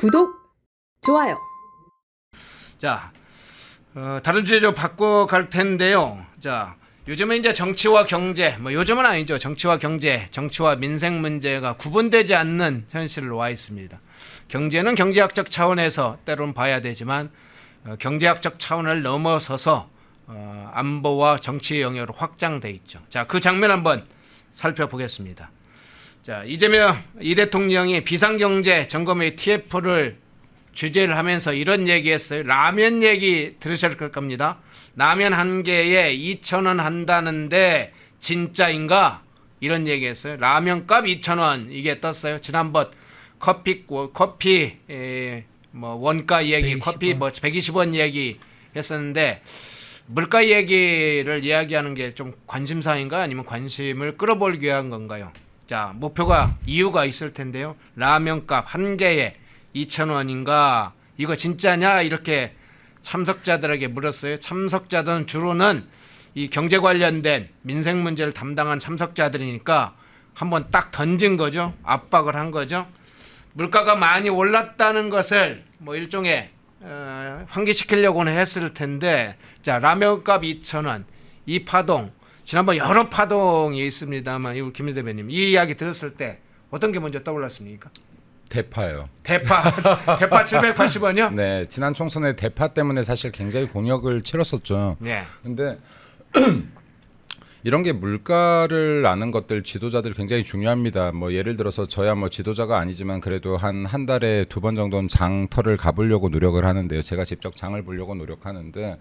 구독, 좋아요. 자, 다른 주제 좀 바꿔갈 텐데요. 자, 요즘은 이제 정치와 경제, 뭐 요즘은 아니죠. 정치와 경제, 정치와 민생 문제가 구분되지 않는 현실로 와 있습니다. 경제는 경제학적 차원에서 때로는 봐야 되지만 경제학적 차원을 넘어서서 안보와 정치 영역으로 확장돼 있죠. 자, 그 장면 한번 살펴보겠습니다. 자, 이재명 이 대통령이 비상경제 점검회 TF를 주제를 하면서 이런 얘기했어요. 라면 얘기 들으실 겁니다. 라면 한 개에 2,000원 한다는데 진짜인가? 이런 얘기했어요. 라면값 2,000원 이게 떴어요. 지난번 커피 뭐 원가 얘기, 120원. 커피 뭐 120원 얘기 했었는데 물가 얘기를 이야기하는 게 좀 관심사인가 아니면 관심을 끌어볼기 위한 건가요? 자, 목표가 이유가 있을 텐데요. 라면값 한 개에 2,000원인가? 이거 진짜냐? 이렇게 참석자들에게 물었어요. 참석자들은 주로는 이 경제 관련된 민생 문제를 담당한 참석자들이니까 한번 딱 던진 거죠. 압박을 한 거죠. 물가가 많이 올랐다는 것을 뭐 일종의 환기시키려고는 했을 텐데, 자, 라면값 2,000원 이 파동, 지난번 여러 파동이 있습니다만 우리 김 대표님 이 이야기 들었을 때 어떤 게 먼저 떠올랐습니까? 대파요. 대파 780원이요? 네, 지난 총선에 대파 때문에 사실 굉장히 곤욕을 치렀었죠. 네. 근데 이런 게 물가를 아는 것들 지도자들 굉장히 중요합니다. 뭐 예를 들어서 저야 뭐 지도자가 아니지만 그래도 한 달에 2번 정도는 장터를 가보려고 노력을 하는데요. 제가 직접 장을 보려고 노력하는데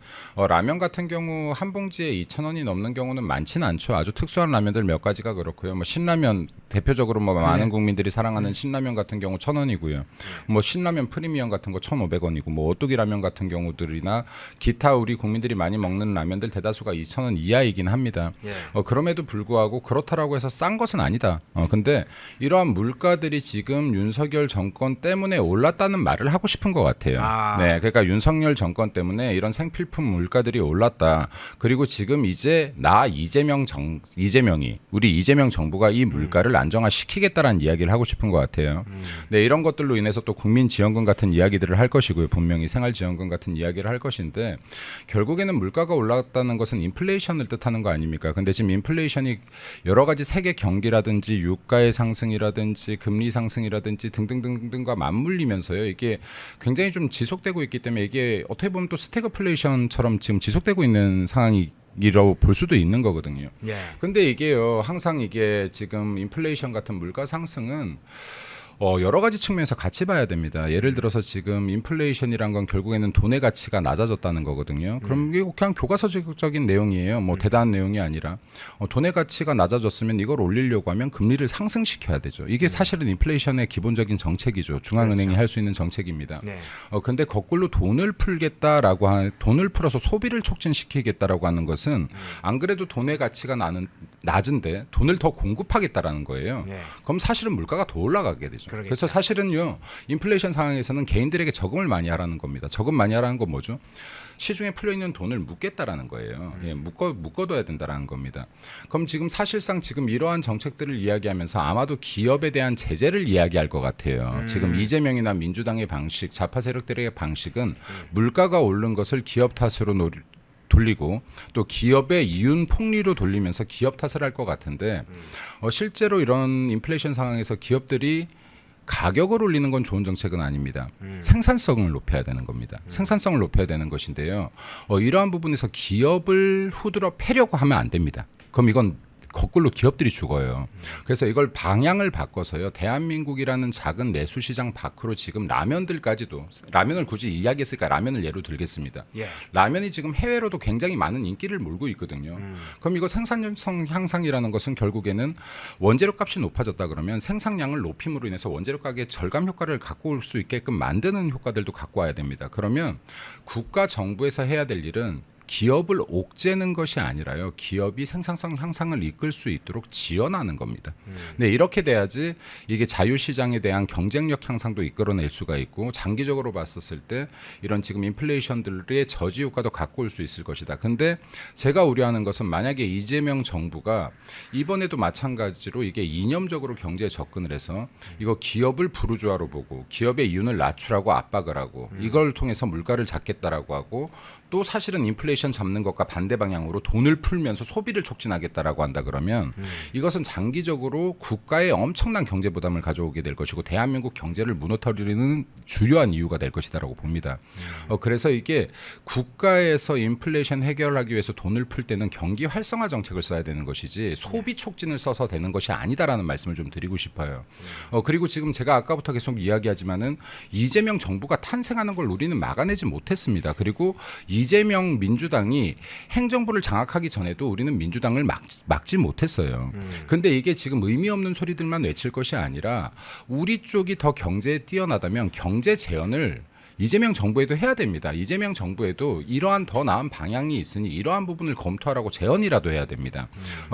라면 같은 경우 한 봉지에 2,000원이 넘는 경우는 많지는 않죠. 아주 특수한 라면들 몇 가지가 그렇고요. 뭐 신라면 대표적으로 뭐 많은 국민들이 사랑하는 신라면 같은 경우 1,000원이고요. 뭐 신라면 프리미엄 같은 거 1,500원이고 뭐 오뚜기 라면 같은 경우들이나 기타 우리 국민들이 많이 먹는 라면들 대다수가 2,000원 이하이긴 합니다. 예. 그럼에도 불구하고 그렇다라고 해서 싼 것은 아니다. 근데 이러한 물가들이 지금 윤석열 정권 때문에 올랐다는 말을 하고 싶은 것 같아요. 네, 그러니까 윤석열 정권 때문에 이런 생필품 물가들이 올랐다. 그리고 지금 이제 이재명이 우리 이재명 정부가 이 물가를 안정화시키겠다라는 이야기를 하고 싶은 것 같아요. 네, 이런 것들로 인해서 또 국민지원금 같은 이야기들을 할 것이고요. 분명히 생활지원금 같은 이야기를 할 것인데 결국에는 물가가 올랐다는 것은 인플레이션을 뜻하는 거 아닙니까? 근데 지금 인플레이션이 여러 가지 세계 경기라든지 유가의 상승이라든지 금리 상승이라든지 등등등등과 맞물리면서요. 이게 굉장히 좀 지속되고 있기 때문에 이게 어떻게 보면 또 스태그플레이션처럼 지금 지속되고 있는 상황이라고 볼 수도 있는 거거든요. 예. 근데 이게요. 항상 이게 지금 인플레이션 같은 물가 상승은 여러 가지 측면에서 같이 봐야 됩니다. 예를 들어서 지금 인플레이션이란 건 결국에는 돈의 가치가 낮아졌다는 거거든요. 그럼 이게 그냥 교과서적인 내용이에요. 뭐 대단한 내용이 아니라 돈의 가치가 낮아졌으면 이걸 올리려고 하면 금리를 상승시켜야 되죠. 이게 사실은 인플레이션의 기본적인 정책이죠. 중앙은행이 그렇죠. 할 수 있는 정책입니다. 네. 근데 거꾸로 돈을 풀어서 소비를 촉진시키겠다라고 하는 것은 안 그래도 돈의 가치가 낮은데 돈을 더 공급하겠다라는 거예요. 네. 그럼 사실은 물가가 더 올라가게 되죠. 그러겠죠. 그래서 사실은요, 인플레이션 상황에서는 개인들에게 저금을 많이 하라는 겁니다. 저금 많이 하라는 건 뭐죠? 시중에 풀려 있는 돈을 묶겠다라는 거예요. 예, 묶어둬야 된다라는 겁니다. 그럼 지금 사실상 지금 이러한 정책들을 이야기하면서 아마도 기업에 대한 제재를 이야기할 것 같아요. 지금 이재명이나 민주당의 방식, 좌파 세력들의 방식은 물가가 오른 것을 기업 탓으로 돌리고 또 기업의 이윤 폭리로 돌리면서 기업 탓을 할 것 같은데 실제로 이런 인플레이션 상황에서 기업들이 가격을 올리는 건 좋은 정책은 아닙니다. 생산성을 높여야 되는 겁니다. 생산성을 높여야 되는 것인데요. 이러한 부분에서 기업을 후드러 패려고 하면 안 됩니다. 그럼 이건 거꾸로 기업들이 죽어요. 그래서 이걸 방향을 바꿔서요. 대한민국이라는 작은 내수 시장 밖으로 지금 라면들까지도 라면을 굳이 이야기했으니까 라면을 예로 들겠습니다. 예. 라면이 지금 해외로도 굉장히 많은 인기를 몰고 있거든요. 그럼 이거 생산성 향상이라는 것은 결국에는 원재료 값이 높아졌다 그러면 생산량을 높임으로 인해서 원재료 가격의 절감 효과를 갖고 올 수 있게끔 만드는 효과들도 갖고 와야 됩니다. 그러면 국가 정부에서 해야 될 일은 기업을 옥죄는 것이 아니라요. 기업이 생산성 향상을 이끌 수 있도록 지원하는 겁니다. 네, 이렇게 돼야지 이게 자유시장에 대한 경쟁력 향상도 이끌어낼 수가 있고 장기적으로 봤었을 때 이런 지금 인플레이션들의 저지 효과도 갖고 올 수 있을 것이다. 근데 제가 우려하는 것은 만약에 이재명 정부가 이번에도 마찬가지로 이게 이념적으로 경제에 접근을 해서 이거 기업을 부르주아로 보고 기업의 이윤을 낮추라고 압박을 하고 이걸 통해서 물가를 잡겠다라고 하고 또 사실은 인플레이션 잡는 것과 반대 방향으로 돈을 풀면서 소비를 촉진하겠다라고 한다 그러면 이것은 장기적으로 국가에 엄청난 경제 부담을 가져오게 될 것이고 대한민국 경제를 무너뜨리는 주요한 이유가 될 것이다라고 봅니다. 그래서 이게 국가에서 인플레이션 해결하기 위해서 돈을 풀 때는 경기 활성화 정책을 써야 되는 것이지 소비 촉진을 써서 되는 것이 아니다라는 말씀을 좀 드리고 싶어요. 그리고 지금 제가 아까부터 계속 이야기하지만은 이재명 정부가 탄생하는 걸 우리는 막아내지 못했습니다. 그리고 이재명 민주당이 행정부를 장악하기 전에도 우리는 민주당을 막지 못했어요. 근데 이게 지금 의미 없는 소리들만 외칠 것이 아니라 우리 쪽이 더 경제에 뛰어나다면 경제 재현을 이재명 정부에도 해야 됩니다. 이재명 정부에도 이러한 더 나은 방향이 있으니 이러한 부분을 검토하라고 제언이라도 해야 됩니다.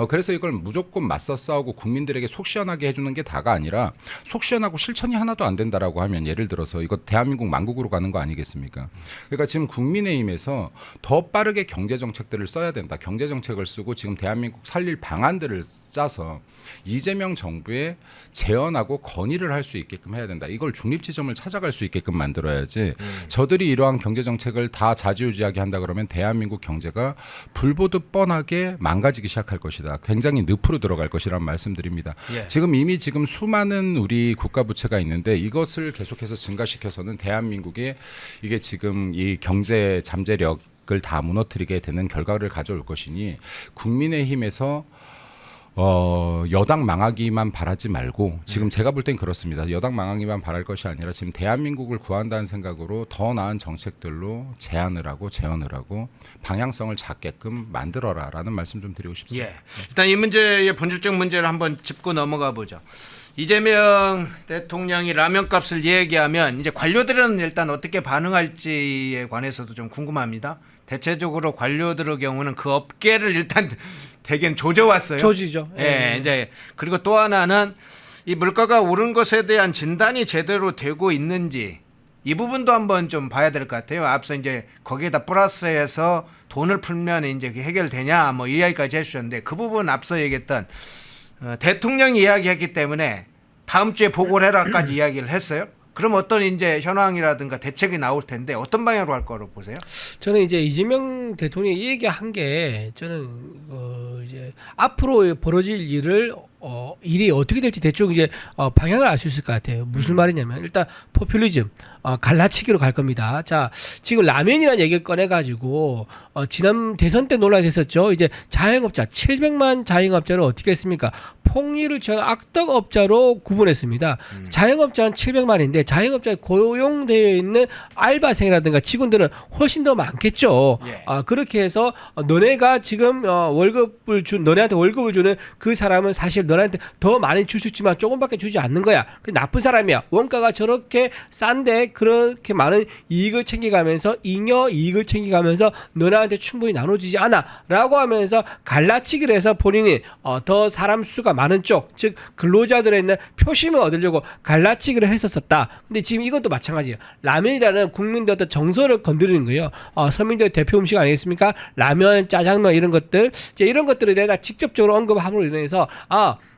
그래서 이걸 무조건 맞서 싸우고 국민들에게 속 시원하게 해주는 게 다가 아니라 속 시원하고 실천이 하나도 안 된다라고 하면 예를 들어서 이거 대한민국 만국으로 가는 거 아니겠습니까? 그러니까 지금 국민의힘에서 더 빠르게 경제 정책들을 써야 된다. 경제 정책을 쓰고 지금 대한민국 살릴 방안들을 짜서 이재명 정부에 제언하고 건의를 할 수 있게끔 해야 된다. 이걸 중립 지점을 찾아갈 수 있게끔 만들어야지. 저들이 이러한 경제 정책을 다 좌지우지하게 한다 그러면 대한민국 경제가 불보듯 뻔하게 망가지기 시작할 것이다. 굉장히 늪으로 들어갈 것이라는 말씀드립니다. 예. 지금 이미 지금 수많은 우리 국가 부채가 있는데 이것을 계속해서 증가시켜서는 대한민국의 이게 지금 이 경제 잠재력을 다 무너뜨리게 되는 결과를 가져올 것이니 국민의힘에서 여당 망하기만 바라지 말고 지금 제가 볼 땐 그렇습니다. 여당 망하기만 바랄 것이 아니라 지금 대한민국을 구한다는 생각으로 더 나은 정책들로 제안을 하고 제언을 하고 방향성을 잡게끔 만들어라라는 말씀 좀 드리고 싶습니다. 예. 일단 이 문제의 본질적 문제를 한번 짚고 넘어가 보죠. 이재명 대통령이 라면값을 얘기하면 이제 관료들은 일단 어떻게 반응할지에 관해서도 좀 궁금합니다. 대체적으로 관료들의 경우는 그 업계를 일단 대개는 조져왔어요. 조지죠. 예, 이제 그리고 또 하나는 이 물가가 오른 것에 대한 진단이 제대로 되고 있는지 이 부분도 한번 좀 봐야 될 것 같아요. 앞서 이제 거기에다 플러스해서 돈을 풀면 이제 해결되냐 뭐 이 이야기까지 해주셨는데 그 부분 앞서 얘기했던 대통령이 이야기했기 때문에 다음 주에 보고를 해라까지 이야기를 했어요. 그럼 어떤 이제 현황이라든가 대책이 나올 텐데 어떤 방향으로 할 거로 보세요? 저는 이제 이재명 대통령이 얘기한 게 저는 이제 앞으로 벌어질 일이 어떻게 될지 대충 이제 방향을 알 수 있을 것 같아요. 무슨 말이냐면 일단 포퓰리즘 갈라치기로 갈 겁니다. 자, 지금 라면이라는 얘기를 꺼내가지고 지난 대선 때 논란이 됐었죠. 이제 자영업자 700만 자영업자를 어떻게 했습니까? 폭리를 취한 악덕업자로 구분했습니다. 자영업자는 700만인데 자영업자에 고용되어 있는 알바생이라든가 직원들은 훨씬 더 많겠죠. 예. 그렇게 해서 너네가 지금 너네한테 월급을 주는 그 사람은 사실 너네한테 더 많이 줄 수 있지만 조금밖에 주지 않는 거야. 그 나쁜 사람이야. 원가가 저렇게 싼데 그렇게 많은 이익을 챙겨가면서 잉여 이익을 챙겨가면서 너네한테 충분히 나눠주지 않아 라고 하면서 갈라치기를 해서 본인이 더 사람 수가 많은 쪽, 즉 근로자들에 있는 표심을 얻으려고 갈라치기를 했었다. 근데 지금 이것도 마찬가지예요. 라면이라는 국민들 어떤 정서를 건드리는 거예요. 서민들의 대표 음식 아니겠습니까? 라면, 짜장면 이런 것들, 이제 이런 것들을 내가 직접적으로 언급함으로 인해서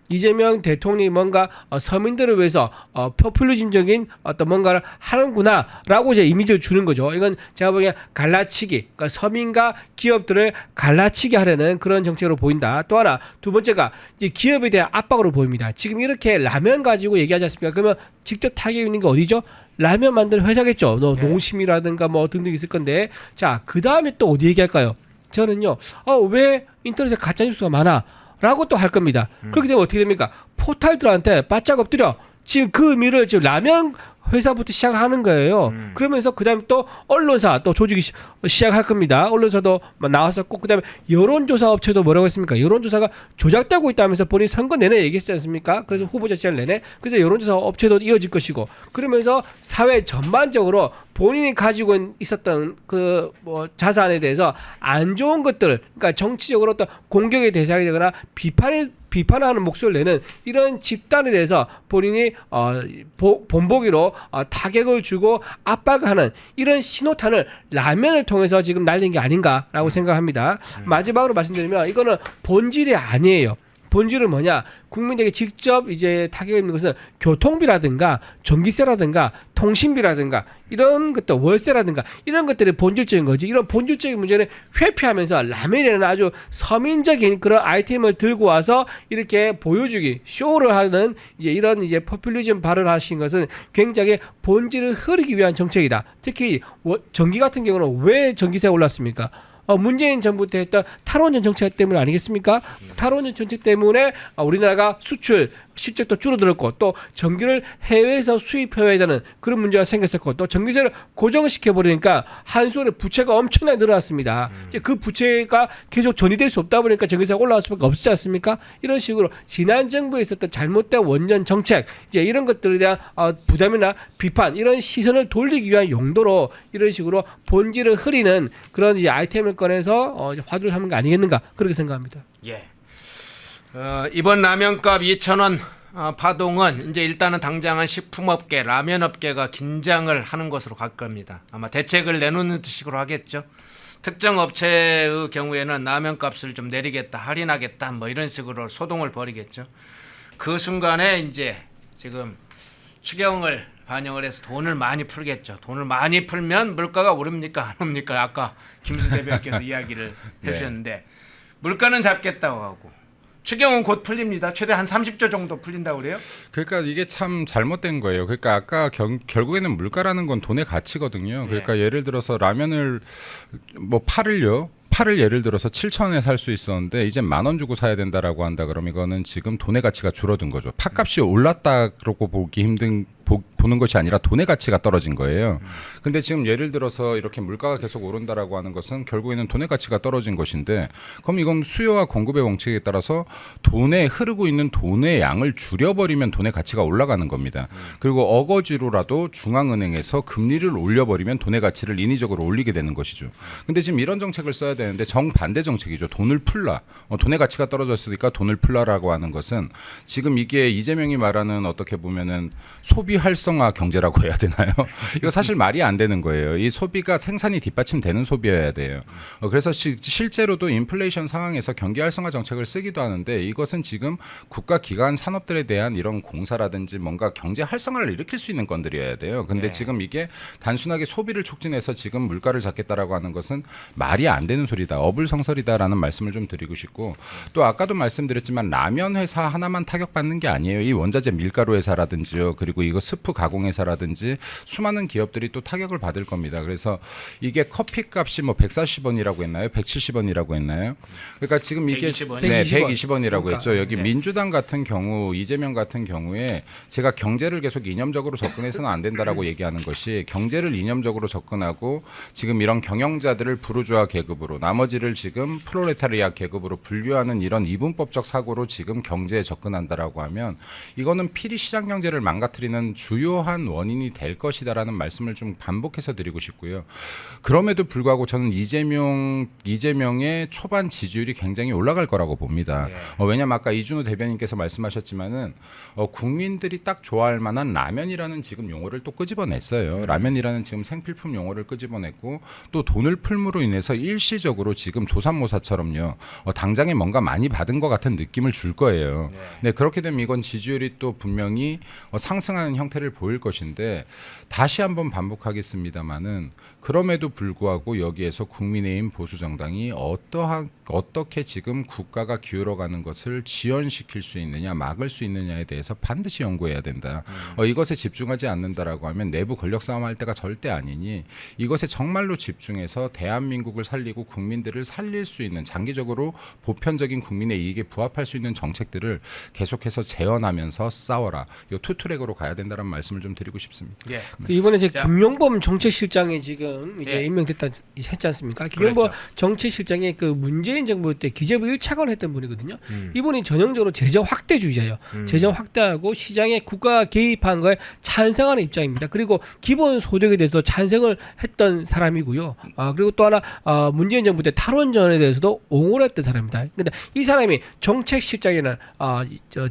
이재명 대통령이 뭔가 서민들을 위해서 포퓰리즘적인 어떤 뭔가를 하는구나라고 이제 이미지를 주는 거죠. 이건 제가 보기엔 갈라치기, 그러니까 서민과 기업들을 갈라치기 하려는 그런 정책으로 보인다. 또 하나, 두 번째가 이제 기업에 대한 압박으로 보입니다. 지금 이렇게 라면 가지고 얘기하지 않습니까? 그러면 직접 타격이 있는 게 어디죠? 라면 만드는 회사겠죠. 농심이라든가 뭐 등등 있을 건데, 자, 그 다음에 또 어디 얘기할까요? 저는요, 왜 인터넷에 가짜 뉴스가 많아? 라고 또 할 겁니다. 그렇게 되면 어떻게 됩니까? 포탈들한테 바짝 엎드려. 지금 그 의미를 지금 라면 회사부터 시작하는 거예요. 그러면서 그다음에 또 언론사 또 조직이 시작할 겁니다. 언론사도 나왔었고 그다음에 여론조사 업체도 뭐라고 했습니까? 여론조사가 조작되고 있다면서 본인이 선거 내내 얘기했지 않습니까? 그래서 후보자 시절 내내 그래서 여론조사 업체도 이어질 것이고 그러면서 사회 전반적으로 본인이 가지고 있었던 그 뭐 자산에 대해서 안 좋은 것들, 그러니까 정치적으로 어떤 공격의 대상이 되거나 비판하는 목소리를 내는 이런 집단에 대해서 본인이 본보기로 타격을 주고 압박하는 이런 신호탄을 라면을 통해서 지금 날린 게 아닌가라고 생각합니다. 마지막으로 말씀드리면 이거는 본질이 아니에요. 본질은 뭐냐? 국민에게 직접 이제 타격을 입는 것은 교통비라든가 전기세라든가 통신비라든가 이런 것도 월세라든가 이런 것들이 본질적인 거지. 이런 본질적인 문제는 회피하면서 라면이라는 아주 서민적인 그런 아이템을 들고 와서 이렇게 보여주기, 쇼를 하는 이제 이런 이제 포퓰리즘 발언을 하신 것은 굉장히 본질을 흐리기 위한 정책이다. 특히 전기 같은 경우는 왜 전기세가 올랐습니까? 문재인 정부 때 했던 탈원전 정책 때문 아니겠습니까? 탈원전 정책 때문에 우리나라가 수출 실적도 줄어들었고 또 전기를 해외에서 수입해야 되는 그런 문제가 생겼었고 또 전기세를 고정시켜 버리니까 한수원의 부채가 엄청나게 늘어났습니다. 이제 그 부채가 계속 전이될 수 없다 보니까 전기세가 올라갈 수밖에 없지 않습니까? 이런 식으로 지난 정부에 있었던 잘못된 원전 정책 이제 이런 것들에 대한 부담이나 비판 이런 시선을 돌리기 위한 용도로 이런 식으로 본질을 흐리는 그런 이제 아이템을 꺼내서 화두를 삼는 거 아니겠는가 그렇게 생각합니다. 예. 이번 라면값 2,000원 파동은 이제 일단은 당장은 식품업계, 라면업계가 긴장을 하는 것으로 갈 겁니다. 아마 대책을 내놓는 식으로 하겠죠. 특정 업체의 경우에는 라면값을 좀 내리겠다, 할인하겠다, 뭐 이런 식으로 소동을 벌이겠죠. 그 순간에 이제 지금 추경을 반영을 해서 돈을 많이 풀겠죠. 돈을 많이 풀면 물가가 오릅니까, 안 오릅니까? 아까 김수 대변께서 이야기를 해주셨는데 물가는 잡겠다고 하고. 추경은 곧 풀립니다. 최대 한 30조 정도 풀린다고 그래요? 그러니까 이게 참 잘못된 거예요. 그러니까 아까 결국에는 물가라는 건 돈의 가치거든요. 그러니까 예를 들어서 라면을 뭐 팔을 예를 들어서 7,000원에 살 수 있었는데 이제 10,000원 주고 사야 된다라고 한다 그러면 이거는 지금 돈의 가치가 줄어든 거죠. 팥값이 올랐다고 보는 것이 아니라 돈의 가치가 떨어진 거예요. 근데 지금 예를 들어서 이렇게 물가가 계속 오른다라고 하는 것은 결국에는 돈의 가치가 떨어진 것인데 그럼 이건 수요와 공급의 원칙에 따라서 돈에 흐르고 있는 돈의 양을 줄여버리면 돈의 가치가 올라가는 겁니다. 그리고 어거지로라도 중앙은행에서 금리를 올려버리면 돈의 가치를 인위적으로 올리게 되는 것이죠. 근데 지금 이런 정책을 써야 되는데 정반대 정책이죠. 돈을 풀라. 돈의 가치가 떨어졌으니까 돈을 풀라라고 하는 것은 지금 이게 이재명이 말하는 어떻게 보면은 소비 활성화 경제라고 해야 되나요? 이거 사실 말이 안 되는 거예요. 이 소비가 생산이 뒷받침되는 소비여야 돼요. 그래서 실제로도 인플레이션 상황에서 경기 활성화 정책을 쓰기도 하는데 이것은 지금 국가 기관 산업들에 대한 이런 공사라든지 뭔가 경제 활성화를 일으킬 수 있는 건들이어야 돼요. 근데 지금 이게 단순하게 소비를 촉진해서 지금 물가를 잡겠다라고 하는 것은 말이 안 되는 소리다. 어불성설이다라는 말씀을 좀 드리고 싶고 또 아까도 말씀드렸지만 라면 회사 하나만 타격받는 게 아니에요. 이 원자재 밀가루 회사라든지요. 그리고 이거 스프 가공회사라든지 수많은 기업들이 또 타격을 받을 겁니다. 그래서 이게 커피 값이 뭐 140원이라고 했나요? 170원이라고 했나요? 그러니까 지금 이게 120원. 네, 120원. 120원이라고 했죠. 여기 네. 민주당 같은 경우, 이재명 같은 경우에 제가 경제를 계속 이념적으로 접근해서는 안 된다라고 얘기하는 것이 경제를 이념적으로 접근하고 지금 이런 경영자들을 부르주아 계급으로 나머지를 지금 프롤레타리아 계급으로 분류하는 이런 이분법적 사고로 지금 경제에 접근한다라고 하면 이거는 필히 시장 경제를 망가뜨리는 주요한 원인이 될 것이다라는 말씀을 좀 반복해서 드리고 싶고요. 그럼에도 불구하고 저는 이재명의 초반 지지율이 굉장히 올라갈 거라고 봅니다. 왜냐하면 아까 이준호 대변인께서 말씀하셨지만은 국민들이 딱 좋아할 만한 라면이라는 지금 용어를 또 끄집어냈어요. 라면이라는 지금 생필품 용어를 끄집어냈고 또 돈을 풀므로 인해서 일시적으로 지금 조삼모사처럼요. 당장에 뭔가 많이 받은 것 같은 느낌을 줄 거예요. 네, 그렇게 되면 이건 지지율이 또 분명히 상승하는 형태를 보일 것인데 다시 한번 반복하겠습니다마는 그럼에도 불구하고 여기에서 국민의힘 보수정당이 어떻게 지금 국가가 기울어가는 것을 지연시킬 수 있느냐 막을 수 있느냐에 대해서 반드시 연구해야 된다. 이것에 집중하지 않는다라고 하면 내부 권력 싸움할 때가 절대 아니니 이것에 정말로 집중해서 대한민국을 살리고 국민들을 살릴 수 있는 장기적으로 보편적인 국민의 이익에 부합할 수 있는 정책들을 계속해서 재현하면서 싸워라. 이 투트랙으로 가야 된다. 된다는 말씀을 좀 드리고 싶습니다. 예. 그 이번에 이제 자. 김용범 정책실장이 지금 이제 예. 임명됐다 했지 않습니까? 김용범 그렇죠. 정책실장이 그 문재인 정부 때 기재부 1차관을 했던 분이거든요. 이분이 전형적으로 재정 확대주의자예요. 재정 확대하고 시장에 국가 개입한 거에 찬성하는 입장입니다. 그리고 기본 소득에 대해서도 찬성을 했던 사람이고요. 그리고 또 하나 문재인 정부 때 탈원전에 대해서도 옹호를 했던 사람입니다. 근데 이 사람이 정책실장에는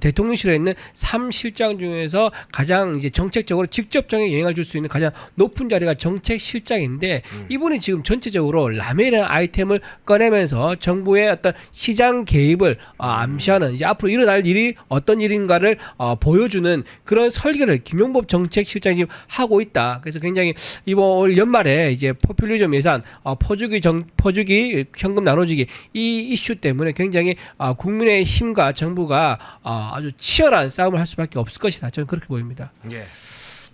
대통령실에 있는 3실장 중에서 가장 이제 정책적으로 직접적인 영향을 줄 수 있는 가장 높은 자리가 정책실장인데 이분이 지금 전체적으로 라면이라는 아이템을 꺼내면서 정부의 어떤 시장 개입을 암시하는 이제 앞으로 일어날 일이 어떤 일인가를 보여주는 그런 설계를 김용범 정책실장이 지금 하고 있다. 그래서 굉장히 이번 올 연말에 이제 포퓰리즘 예산, 퍼주기 현금 나눠주기 이 이슈 때문에 굉장히 국민의 힘과 정부가 아주 치열한 싸움을 할 수밖에 없을 것이다. 저는 그렇게 보입니다. 예.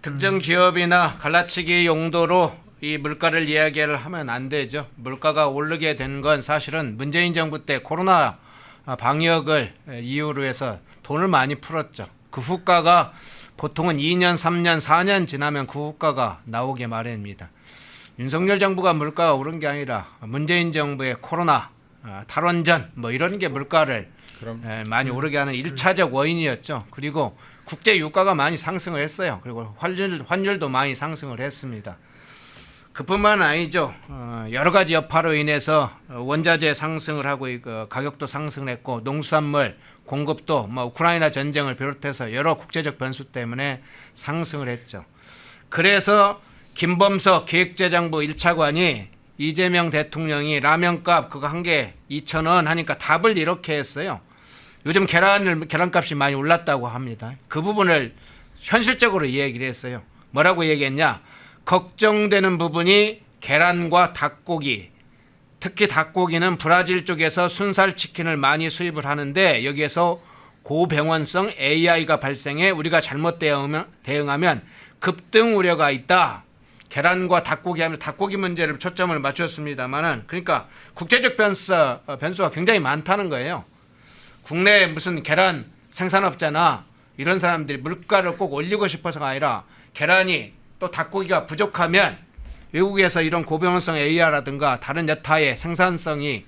특정 기업이나 갈라치기 용도로 이 물가를 이야기를 하면 안 되죠. 물가가 오르게 된 건 사실은 문재인 정부 때 코로나 방역을 이유로 해서 돈을 많이 풀었죠. 그 후과가 보통은 2년, 3년, 4년 지나면 그 후과가 나오게 마련입니다. 윤석열 정부가 물가가 오른 게 아니라 문재인 정부의 코로나, 탈원전 뭐 이런 게 물가를 많이 오르게 하는 1차적 원인이었죠. 그리고 국제 유가가 많이 상승을 했어요. 그리고 환율도 많이 상승을 했습니다. 그뿐만 아니죠. 여러 가지 여파로 인해서 원자재 상승을 하고 가격도 상승을 했고 농수산물 공급도 뭐 우크라이나 전쟁을 비롯해서 여러 국제적 변수 때문에 상승을 했죠. 그래서 김범석 기획재정부 1차관이 이재명 대통령이 라면값 그거 한 개 2,000원 하니까 답을 이렇게 했어요. 요즘 계란값이 많이 올랐다고 합니다. 그 부분을 현실적으로 이야기를 했어요. 뭐라고 얘기했냐? 걱정되는 부분이 계란과 닭고기, 특히 닭고기는 브라질 쪽에서 순살 치킨을 많이 수입을 하는데 여기에서 고병원성 AI가 발생해 우리가 잘못 대응하면 급등 우려가 있다. 계란과 닭고기 하면 닭고기 문제를 초점을 맞췄습니다만은 그러니까 국제적 변수가 굉장히 많다는 거예요. 국내에 무슨 계란 생산업자나 이런 사람들이 물가를 꼭 올리고 싶어서가 아니라 계란이 또 닭고기가 부족하면 외국에서 이런 고병원성 AI라든가 다른 여타의 생산성이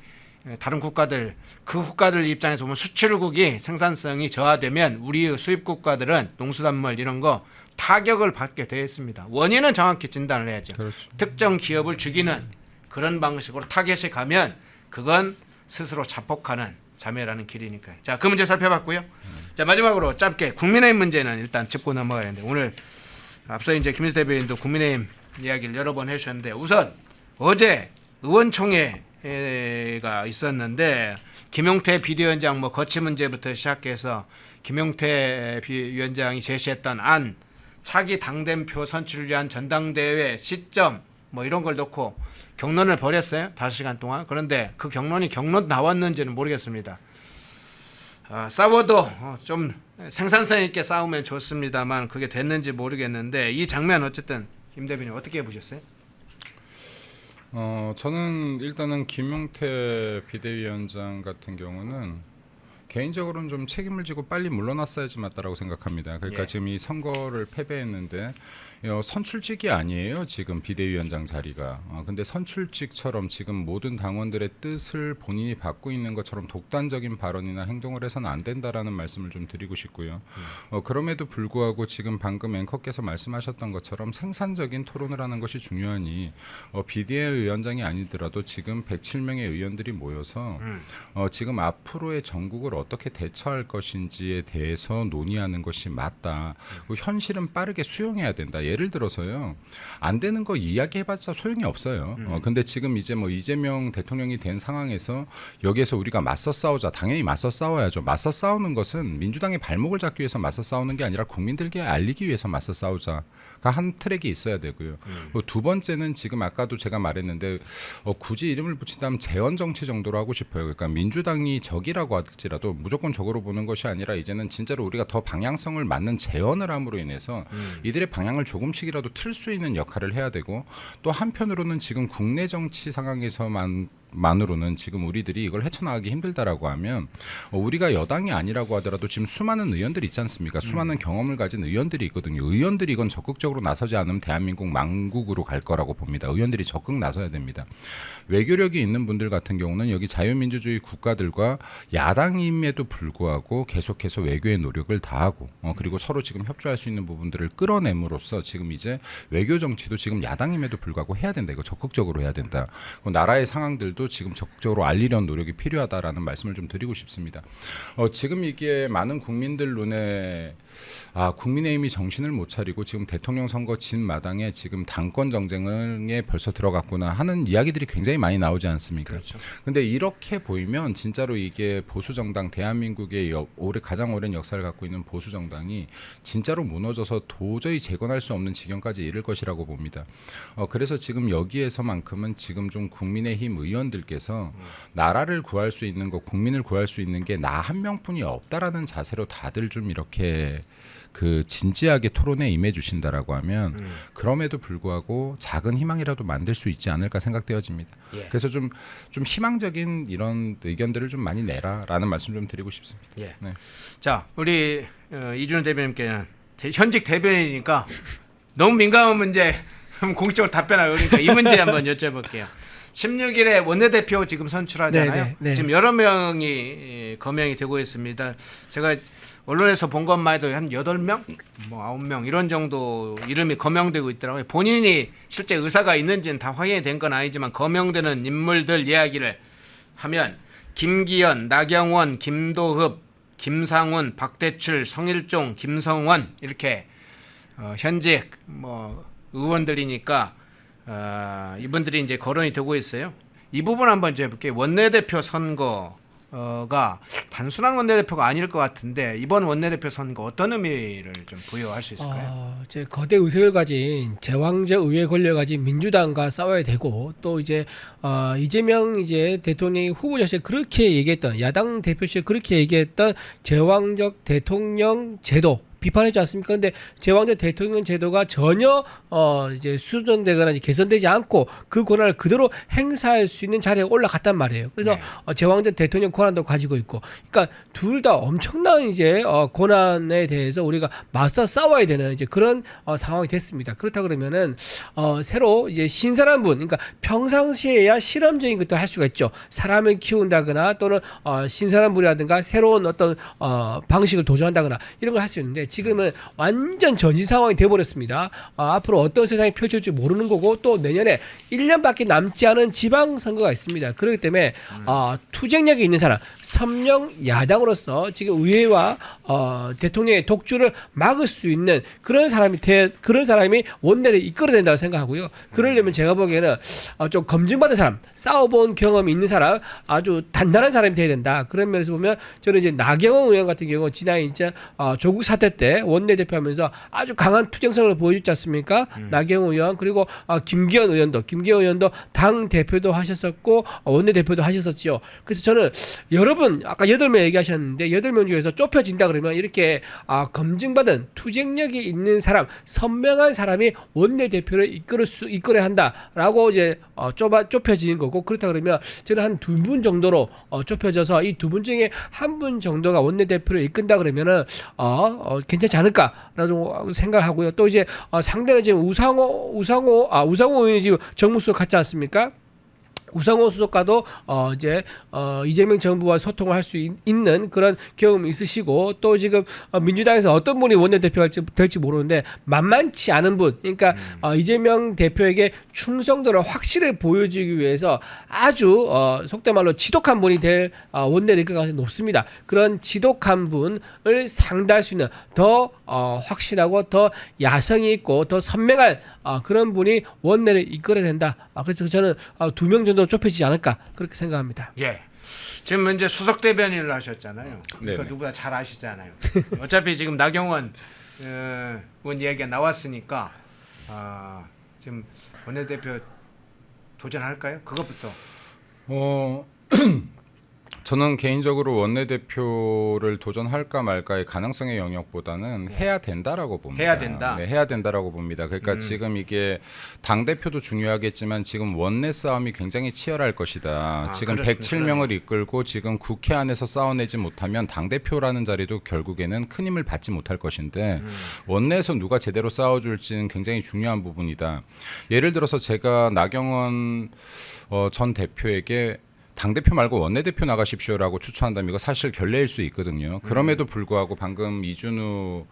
다른 국가들 그 국가들 입장에서 보면 수출국이 생산성이 저하되면 우리의 수입 국가들은 농수산물 이런 거 타격을 받게 되어 있습니다. 원인은 정확히 진단을 해야죠. 그렇죠. 특정 기업을 죽이는 그런 방식으로 타겟이 가면 그건 스스로 자폭하는 자멸하는 길이니까요. 자, 그 문제 살펴봤고요. 자, 마지막으로 짧게 국민의힘 문제는 일단 짚고 넘어가야 하는데 오늘 앞서 이제 김민수 대변인도 국민의힘 이야기를 여러 번 해주셨는데 우선 어제 의원총회가 있었는데 김용태 비대위원장 뭐 거치 문제부터 시작해서 김용태 위원장이 제시했던 안 차기 당대표 선출을 위한 전당대회 시점 뭐 이런 걸 놓고 격론을 벌였어요. 5시간 동안. 그런데 그 격론 나왔는지는 모르겠습니다. 싸워도 좀 생산성 있게 싸우면 좋습니다만 그게 됐는지 모르겠는데 이 장면 어쨌든 김 대변인 어떻게 보셨어요? 저는 일단은 김용태 비대위원장 같은 경우는 개인적으로는 좀 책임을 지고 빨리 물러났어야지 맞다라고 생각합니다. 그러니까 예. 지금 이 선거를 패배했는데 선출직이 아니에요. 지금 비대위원장 자리가. 근데 선출직처럼 지금 모든 당원들의 뜻을 본인이 받고 있는 것처럼 독단적인 발언이나 행동을 해서는 안 된다라는 말씀을 좀 드리고 싶고요. 그럼에도 불구하고 지금 방금 앵커께서 말씀하셨던 것처럼 생산적인 토론을 하는 것이 중요하니 비대위원장이 아니더라도 지금 107명의 의원들이 모여서 지금 앞으로의 전국을 어떻게 대처할 것인지에 대해서 논의하는 것이 맞다. 현실은 빠르게 수용해야 된다. 예를 들어서요. 안 되는 거 이야기해봤자 소용이 없어요. 근데 지금 이제 뭐 이재명 대통령이 된 상황에서 여기에서 우리가 맞서 싸우자. 당연히 맞서 싸워야죠. 맞서 싸우는 것은 민주당의 발목을 잡기 위해서 맞서 싸우는 게 아니라 국민들께 알리기 위해서 맞서 싸우자가 한 트랙이 있어야 되고요. 두 번째는 지금 아까도 제가 말했는데 굳이 이름을 붙인다면 재원 정치 정도로 하고 싶어요. 그러니까 민주당이 적이라고 할지라도 무조건 적으로 보는 것이 아니라 이제는 진짜로 우리가 더 방향성을 맞는 재원을 함으로 인해서 이들의 방향을 조금씩이라도 틀 수 있는 역할을 해야 되고 또 한편으로는 지금 국내 정치 상황에서만 것만으로는 지금 우리들이 이걸 헤쳐나가기 힘들다라고 하면 우리가 여당이 아니라고 하더라도 지금 수많은 의원들이 있지 않습니까? 수많은 경험을 가진 의원들이 있거든요. 의원들이 이건 적극적으로 나서지 않으면 대한민국 망국으로 갈 거라고 봅니다. 의원들이 적극 나서야 됩니다. 외교력이 있는 분들 같은 경우는 여기 자유민주주의 국가들과 야당임에도 불구하고 계속해서 외교의 노력을 다하고 그리고 서로 지금 협조할 수 있는 부분들을 끌어냄으로써 지금 이제 외교 정치도 지금 야당임에도 불구하고 해야 된다. 이거 적극적으로 해야 된다. 나라의 상황들도 지금 적극적으로 알리려는 노력이 필요하다라는 말씀을 좀 드리고 싶습니다. 지금 이게 많은 국민들 눈에 국민의힘이 정신을 못 차리고 지금 대통령 선거 진 마당에 지금 당권 정쟁에 벌써 들어갔구나 하는 이야기들이 굉장히 많이 나오지 않습니까? 그렇죠. 근데 이렇게 보이면 진짜로 이게 보수 정당 대한민국의 가장 오랜 역사를 갖고 있는 보수 정당이 진짜로 무너져서 도저히 재건할 수 없는 지경까지 이를 것이라고 봅니다. 그래서 지금 여기에서만큼은 지금 좀 국민의힘 의원들께서 나라를 구할 수 있는 것, 국민을 구할 수 있는 게 나 한 명뿐이 없다라는 자세로 다들 좀 이렇게 진지하게 토론에 임해 주신다라고 하면 그럼에도 불구하고 작은 희망이라도 만들 수 있지 않을까 생각되어집니다. 예. 그래서 좀 희망적인 이런 의견들을 좀 많이 내라라는 말씀 좀 드리고 싶습니다. 예. 네. 자, 우리 이준호 대변인께는 현직 대변인이니까 너무 민감한 문제 공식적으로 답변하고 그러니까 이 문제 한번 여쭤볼게요. 16일에 원내대표 지금 선출하잖아요. 네. 지금 여러 명이 거명이 되고 있습니다. 제가 언론에서 본 것만 해도 한 8명, 9명 이런 정도 이름이 거명되고 있더라고요. 본인이 실제 의사가 있는지는 다 확인이 된 건 아니지만 거명되는 인물들 이야기를 하면 김기현, 나경원, 김도흡, 김상훈, 박대출, 성일종, 김성원 이렇게 현직 의원들이니까 이분들이 이제 거론이 되고 있어요. 이 부분 한번 이제 해볼게요. 원내대표 선거가 단순한 원내대표가 아닐 것 같은데 이번 원내대표 선거 어떤 의미를 좀 부여할 수 있을까요? 이제 거대 의석을 가진 제왕적 의회 권력을 가진 민주당과 싸워야 되고 또 이제 이재명 이제 대통령이 후보자 시절 그렇게 얘기했던 야당 대표 시절 그렇게 얘기했던 제왕적 대통령 제도 비판했지 않습니까? 근데 제왕적 대통령 제도가 전혀 이제 수정되거나 개선되지 않고 그 권한을 그대로 행사할 수 있는 자리에 올라갔단 말이에요. 그래서 네. 제왕적 대통령 권한도 가지고 있고, 그러니까 둘 다 엄청난 이제 권한에 대해서 우리가 맞서 싸워야 되는 이제 그런 상황이 됐습니다. 그렇다 그러면은 새로 이제 신선한 분, 그러니까 평상시에야 실험적인 것도 할 수가 있죠. 사람을 키운다거나 또는 신선한 분이라든가 새로운 어떤 방식을 도전한다거나 이런 걸 할 수 있는데. 지금은 완전 전시 상황이 돼버렸습니다. 앞으로 어떤 세상이 펼쳐질지 모르는 거고 또 내년에 1년밖에 남지 않은 지방선거가 있습니다. 그렇기 때문에 투쟁력이 있는 사람, 선명 야당으로서 지금 의회와 대통령의 독주를 막을 수 있는 그런 사람이 원내를 이끌어야 된다고 생각하고요. 그러려면 제가 보기에는 좀 검증받은 사람, 싸워본 경험이 있는 사람, 아주 단단한 사람이 돼야 된다. 그런 면에서 보면 저는 이제 나경원 의원 같은 경우 지난 이제 조국 사태 때 원내대표하면서 아주 강한 투쟁성을 보여줬지 않습니까? 나경원 의원 그리고 김기현 의원도 당 대표도 하셨었고 원내대표도 하셨었지요. 그래서 저는 여러분 아까 8명 얘기하셨는데 8명 중에서 좁혀진다 그러면 이렇게 검증받은 투쟁력이 있는 사람, 선명한 사람이 원내대표를 이끌어야 한다라고 이제 좁혀지는 거고 그렇다 그러면 저는 한 2분 정도로 좁혀져서 이 2분 중에 한 분 정도가 원내대표를 이끈다 그러면은 괜찮지 않을까라고 생각하고요. 또 이제 상대는 지금 우상호 의원이 지금 정무수석 같지 않습니까? 우상호 수석과도 이제 이재명 정부와 소통을 할 수 있는 그런 경험이 있으시고 또 지금 민주당에서 어떤 분이 원내대표가 될지 모르는데 만만치 않은 분, 그러니까 이재명 대표에게 충성도를 확실히 보여주기 위해서 아주 속된 말로 지독한 분이 될 원내를 이끌 가능성이 높습니다. 그런 지독한 분을 상대할 수 있는 더 확실하고 더 야성이 있고 더 선명한 그런 분이 원내를 이끌어야 된다. 그래서 저는 2명 정도 좁혀지지 않을까 그렇게 생각합니다. 예. 지금 이제 수석 대변인을 하셨잖아요. 그러니까 네네. 누구보다 잘 아시잖아요. 어차피 지금 나경원 의원 이야기가 나왔으니까 지금 원내대표 도전할까요? 그것부터. 저는 개인적으로 원내대표를 도전할까 말까의 가능성의 영역보다는 해야 된다라고 봅니다. 해야 된다. 네, 해야 된다라고 봅니다. 그러니까 지금 이게 당 대표도 중요하겠지만 지금 원내 싸움이 굉장히 치열할 것이다. 지금 107명을 이끌고 지금 국회 안에서 싸워내지 못하면 당 대표라는 자리도 결국에는 큰 힘을 받지 못할 것인데 원내에서 누가 제대로 싸워줄지는 굉장히 중요한 부분이다. 예를 들어서 제가 나경원 전 대표에게 당대표 말고 원내대표 나가십시오라고 추천한다면 이거 사실 결례일 수 있거든요. 그럼에도 불구하고 방금 이준우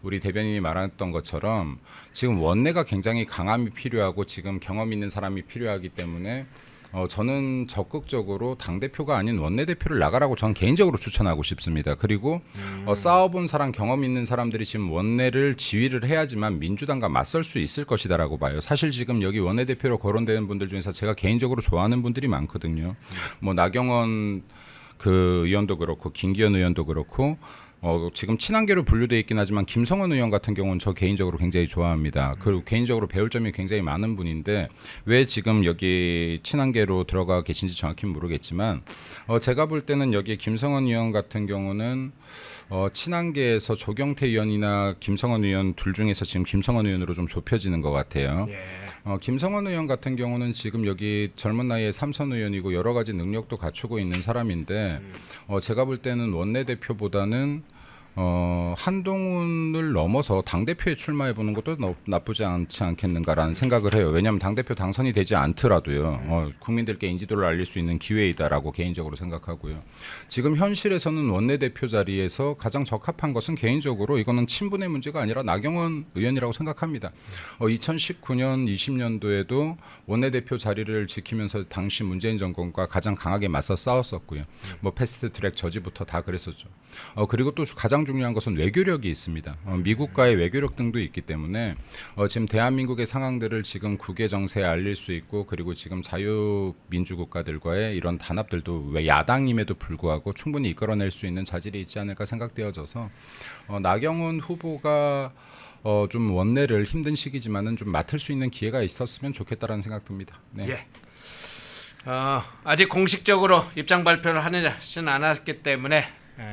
우리 대변인이 말했던 것처럼 지금 원내가 굉장히 강함이 필요하고 지금 경험 있는 사람이 필요하기 때문에 저는 적극적으로 당대표가 아닌 원내대표를 나가라고 저는 개인적으로 추천하고 싶습니다. 그리고 싸워본 사람, 경험 있는 사람들이 지금 원내를 지휘를 해야지만 민주당과 맞설 수 있을 것이다라고 봐요. 사실 지금 여기 원내대표로 거론되는 분들 중에서 제가 개인적으로 좋아하는 분들이 많거든요. 뭐 나경원 그 의원도 그렇고 김기현 의원도 그렇고 지금 친한계로 분류되어 있긴 하지만 김성원 의원 같은 경우는 저 개인적으로 굉장히 좋아합니다. 그리고 개인적으로 배울 점이 굉장히 많은 분인데 왜 지금 여기 친한계로 들어가 계신지 정확히 모르겠지만 제가 볼 때는 여기 김성원 의원 같은 경우는 친한계에서 조경태 의원이나 김성원 의원 둘 중에서 지금 김성원 의원으로 좀 좁혀지는 것 같아요. 김성원 의원 같은 경우는 지금 여기 젊은 나이에 삼선 의원이고 여러 가지 능력도 갖추고 있는 사람인데 제가 볼 때는 원내대표보다는 한동훈을 넘어서 당대표에 출마해보는 것도 나쁘지 않지 않겠는가라는 생각을 해요. 왜냐하면 당대표 당선이 되지 않더라도요. 국민들께 인지도를 알릴 수 있는 기회이다라고 개인적으로 생각하고요. 지금 현실에서는 원내대표 자리에서 가장 적합한 것은 개인적으로 이거는 친분의 문제가 아니라 나경원 의원이라고 생각합니다. 2019년 20년도에도 원내대표 자리를 지키면서 당시 문재인 정권과 가장 강하게 맞서 싸웠었고요. 뭐 패스트트랙 저지부터 다 그랬었죠. 그리고 또 가장 중요한 것은 외교력이 있습니다. 미국과의 외교력 등도 있기 때문에 지금 대한민국의 상황들을 지금 국외 정세에 알릴 수 있고 그리고 지금 자유민주국가들과의 이런 단합들도 왜 야당임에도 불구하고 충분히 이끌어낼 수 있는 자질이 있지 않을까 생각되어져서 나경원 후보가 좀 원내를 힘든 시기지만은 좀 맡을 수 있는 기회가 있었으면 좋겠다라는 생각 듭니다. 네. 예. 아직 공식적으로 입장 발표를 하지는 않았기 때문에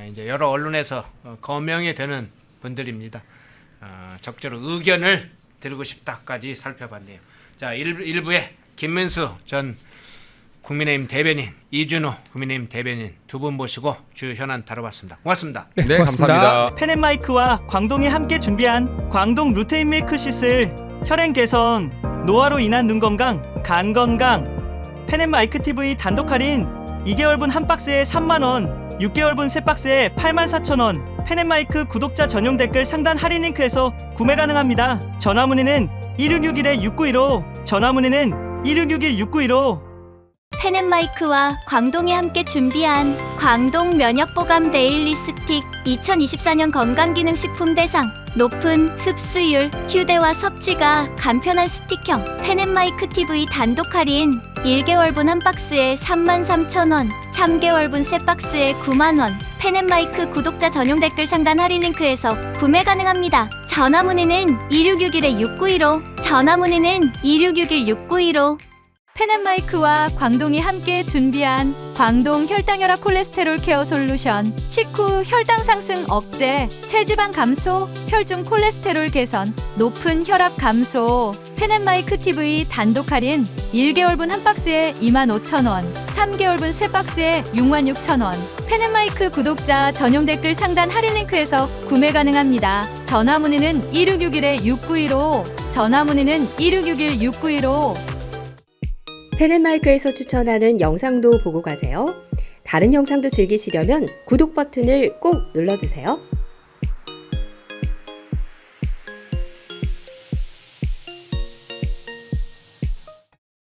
이제 여러 언론에서 거명이 되는 분들입니다. 적절한 의견을 드리고 싶다까지 살펴봤네요. 자, 1부에 김문수 전 국민의힘 대변인, 이준호 국민의힘 대변인 두 분 모시고 주요 현안 다뤄봤습니다. 고맙습니다. 네, 네, 고맙습니다. 감사합니다. 펜앤마이크와 광동이 함께 준비한 광동 루테인 밀크 시슬 혈행 개선, 노화로 인한 눈 건강, 간 건강. 펜앤마이크 TV 단독 할인 2개월분 한 박스에 3만원, 6개월분 세 박스에 84,000원. 펜앤마이크 구독자 전용 댓글 상단 할인 링크에서 구매 가능합니다. 전화 문의는 1661-6915, 전화 문의는 1661-6915. 펜앤마이크와 광동이 함께 준비한 광동 면역보감 데일리 스틱 2024년 건강기능식품 대상 높은 흡수율, 휴대와 섭취가 간편한 스틱형 펜앤마이크 TV 단독 할인 1개월분 한 박스에 33,000원, 3개월분 세 박스에 9만원. 펜앤마이크 구독자 전용 댓글 상단 할인 링크에서 구매 가능합니다. 전화 문의는 2661-6915, 전화 문의는 2661-6915. 펜앤마이크와 광동이 함께 준비한 광동 혈당혈압 콜레스테롤 케어 솔루션 식후 혈당 상승 억제, 체지방 감소, 혈중 콜레스테롤 개선, 높은 혈압 감소. 펜앤마이크 TV 단독 할인 1개월분 한 박스에 25,000원, 3개월분 세 박스에 66,000원. 펜앤마이크 구독자 전용 댓글 상단 할인 링크에서 구매 가능합니다. 전화 문의는 1661-6915, 전화 문의는 1661-6915. 펜앤마이크에서 추천하는 영상도 보고 가세요. 다른 영상도 즐기시려면 구독 버튼을 꼭 눌러주세요.